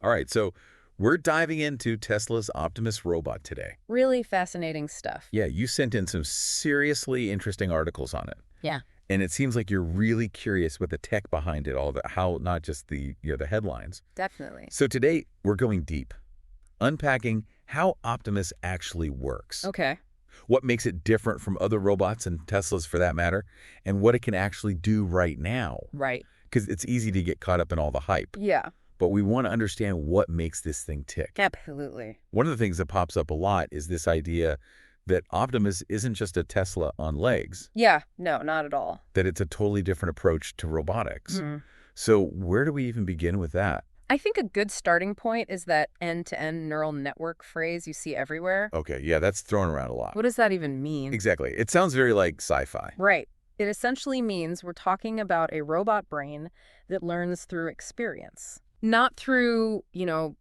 All right, so we're diving into Tesla's Optimus robot today. Really fascinating stuff. Yeah, you sent in some seriously interesting articles on it. Yeah. And it seems like you're really curious with the tech behind it, all the how, not just the headlines. Definitely. So today we're going deep, unpacking how Optimus actually works, Okay. what makes it different from other robots and Teslas for that matter, and what it can actually do right now. Right. Because it's easy to get caught up in all the hype, Yeah. but we want to understand what makes this thing tick. Absolutely. One of the things that pops up a lot is this idea that Optimus isn't just a Tesla on legs, Yeah. No, not at all. that it's a totally different approach to robotics. Mhm. So where do we even begin with that? I think a good starting point is that end-to-end neural network phrase you see everywhere. Okay, yeah, that's thrown around a lot. What does that even mean? Exactly. It sounds very like sci-fi. Right. It essentially means we're talking about a robot brain that learns through experience. Not through,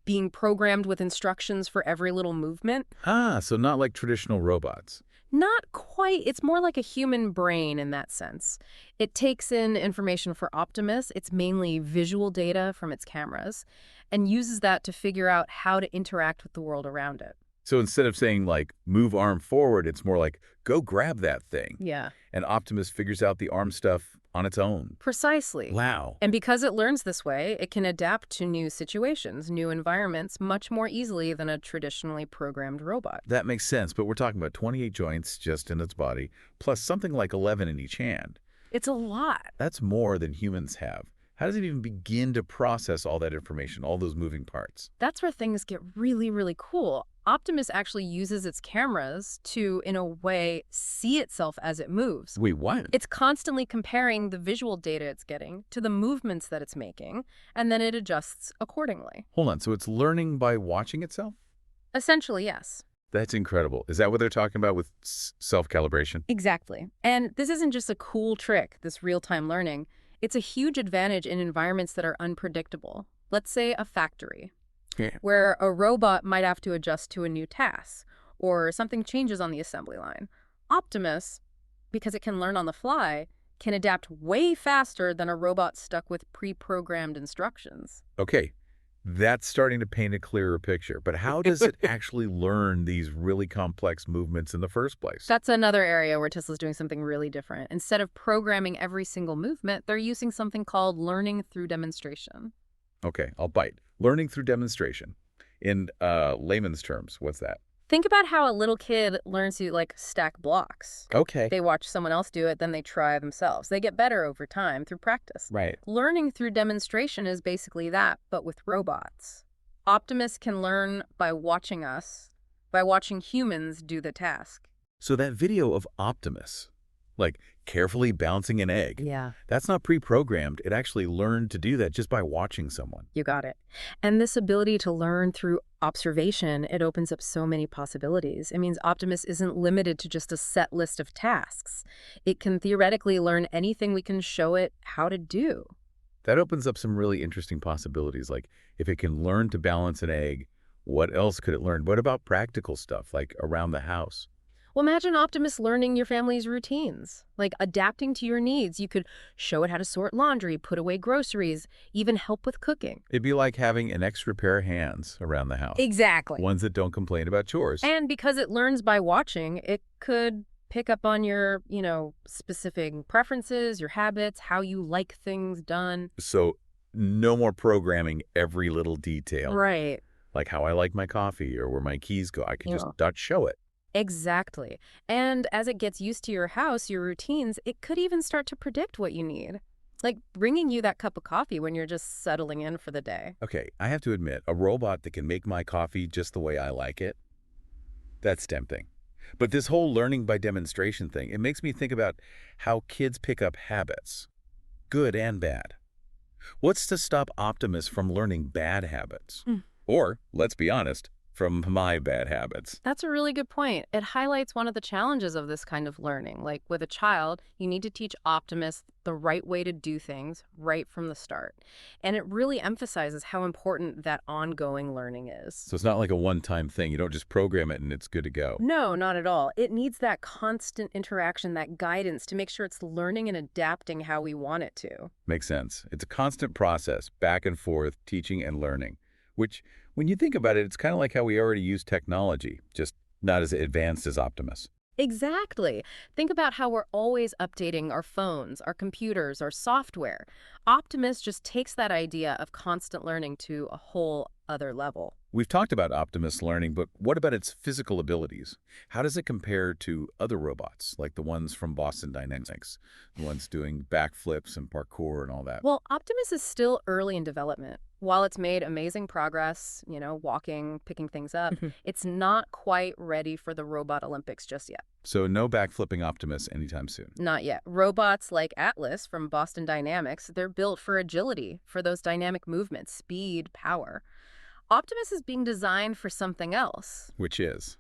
being programmed with instructions for every little movement. Ah, so not like traditional robots. Not quite. It's more like a human brain in that sense. It takes in information for Optimus. It's mainly visual data from its cameras and uses that to figure out how to interact with the world around it. So instead of saying like, move arm forward, it's more like, go grab that thing. Yeah, And Optimus figures out the arm stuff on its own. precisely. Wow. And because it learns this way, it can adapt to new situations, new environments much more easily than a traditionally programmed robot. That makes sense, but we're talking about 28 joints just in its body, plus something like 11 in each hand. It's a lot. That's more than humans have. How does it even begin to process all that information, all those moving parts? That's where things get really, really cool. Optimus actually uses its cameras to, in a way, see itself as it moves. Wait, what? It's constantly comparing the visual data it's getting to the movements that it's making, and then it adjusts accordingly. Hold on, so it's learning by watching itself? Essentially, yes. That's incredible. Is that what they're talking about with self-calibration? Exactly. And this isn't just a cool trick, this real-time learning. It's a huge advantage in environments that are unpredictable. Let's say a factory, Yeah. where a robot might have to adjust to a new task, or something changes on the assembly line. Optimus, because it can learn on the fly, can adapt way faster than a robot stuck with pre-programmed instructions. Okay, that's starting to paint a clearer picture, but how does it actually learn these really complex movements in the first place? That's another area where Tesla's doing something really different. Instead of programming every single movement, they're using something called learning through demonstration. Okay, I'll bite. Learning through demonstration. In layman's terms, what's that? Think about how a little kid learns to, stack blocks. Okay. They watch someone else do it, then they try themselves. They get better over time through practice. Right. Learning through demonstration is basically that, but with robots. Optimus can learn by watching us, by watching humans do the task. So that video of Optimus, like carefully bouncing an egg, Yeah. that's not pre-programmed. It actually learned to do that just by watching someone. You got it. And this ability to learn through observation, it opens up so many possibilities. It means Optimus isn't limited to just a set list of tasks. It can theoretically learn anything we can show it how to do. That opens up some really interesting possibilities. Like if it can learn to balance an egg, what else could it learn? What about practical stuff like around the house? Well, imagine Optimus learning your family's routines, like adapting to your needs. You could show it how to sort laundry, put away groceries, even help with cooking. It'd be like having an extra pair of hands around the house. Exactly. Ones that don't complain about chores. And because it learns by watching, it could pick up on your, specific preferences, your habits, how you like things done. So no more programming every little detail. Right. Like how I like my coffee or where my keys go. I can just Yeah. not show it. Exactly. And as it gets used to your house, your routines, it could even start to predict what you need. Like bringing you that cup of coffee when you're just settling in for the day. Okay, I have to admit, a robot that can make my coffee just the way I like it, that's tempting. But this whole learning by demonstration thing, it makes me think about how kids pick up habits, good and bad. What's to stop Optimus from learning bad habits? Or, let's be honest, from my bad habits. That's a really good point. It highlights one of the challenges of this kind of learning. Like with a child, you need to teach Optimus the right way to do things right from the start. And it really emphasizes how important that ongoing learning is. So it's not like a one-time thing. You don't just program it and it's good to go. No, not at all. It needs that constant interaction, that guidance to make sure it's learning and adapting how we want it to. Makes sense. It's a constant process, back and forth, teaching and learning. Which, when you think about it, it's kind of like how we already use technology, just not as advanced as Optimus. Exactly. Think about how we're always updating our phones, our computers, our software. Optimus just takes that idea of constant learning to a whole other level. We've talked about Optimus learning, but what about its physical abilities? How does it compare to other robots, like the ones from Boston Dynamics, the ones doing backflips and parkour and all that? Well, Optimus is still early in development. While it's made amazing progress, walking, picking things up, it's not quite ready for the robot Olympics just yet. So no backflipping Optimus anytime soon. Not yet. Robots like Atlas from Boston Dynamics, they're built for agility, for those dynamic movements, speed, power. Optimus is being designed for something else. Which is.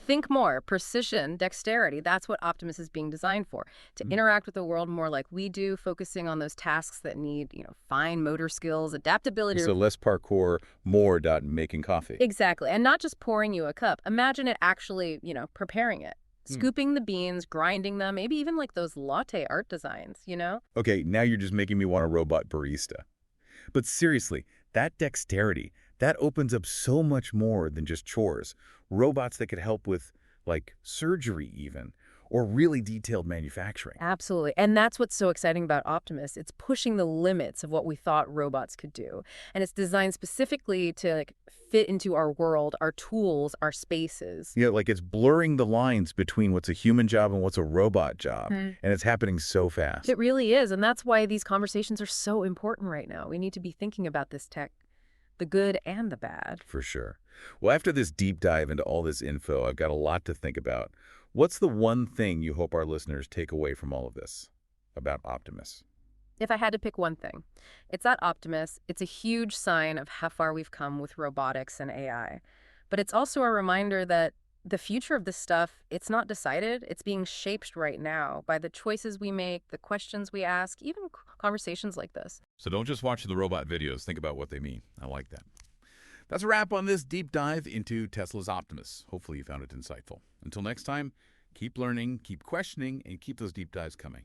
Think more, precision, dexterity. That's what Optimus is being designed for. To Mm. interact with the world more like we do, focusing on those tasks that need, fine motor skills, adaptability. So less parkour, more dot making coffee. Exactly. And not just pouring you a cup. Imagine it actually, preparing it. Hmm. Scooping the beans, grinding them, maybe even like those latte art designs. Okay, now you're just making me want a robot barista. But seriously, that dexterity, that opens up so much more than just chores. Robots that could help with, like, surgery even, or really detailed manufacturing. Absolutely. And that's what's so exciting about Optimus. It's pushing the limits of what we thought robots could do. And it's designed specifically to fit into our world, our tools, our spaces. Like it's blurring the lines between what's a human job and what's a robot job. Hmm. And it's happening so fast. It really is. And that's why these conversations are so important right now. We need to be thinking about this tech, the good and the bad. For sure. Well, after this deep dive into all this info, I've got a lot to think about. What's the one thing you hope our listeners take away from all of this about Optimus? If I had to pick one thing, it's that Optimus. It's a huge sign of how far we've come with robotics and AI. But it's also a reminder that the future of this stuff, it's not decided. It's being shaped right now by the choices we make, the questions we ask, even conversations like this. So don't just watch the robot videos. Think about what they mean. I like that. That's a wrap on this deep dive into Tesla's Optimus. Hopefully you found it insightful. Until next time, keep learning, keep questioning, and keep those deep dives coming.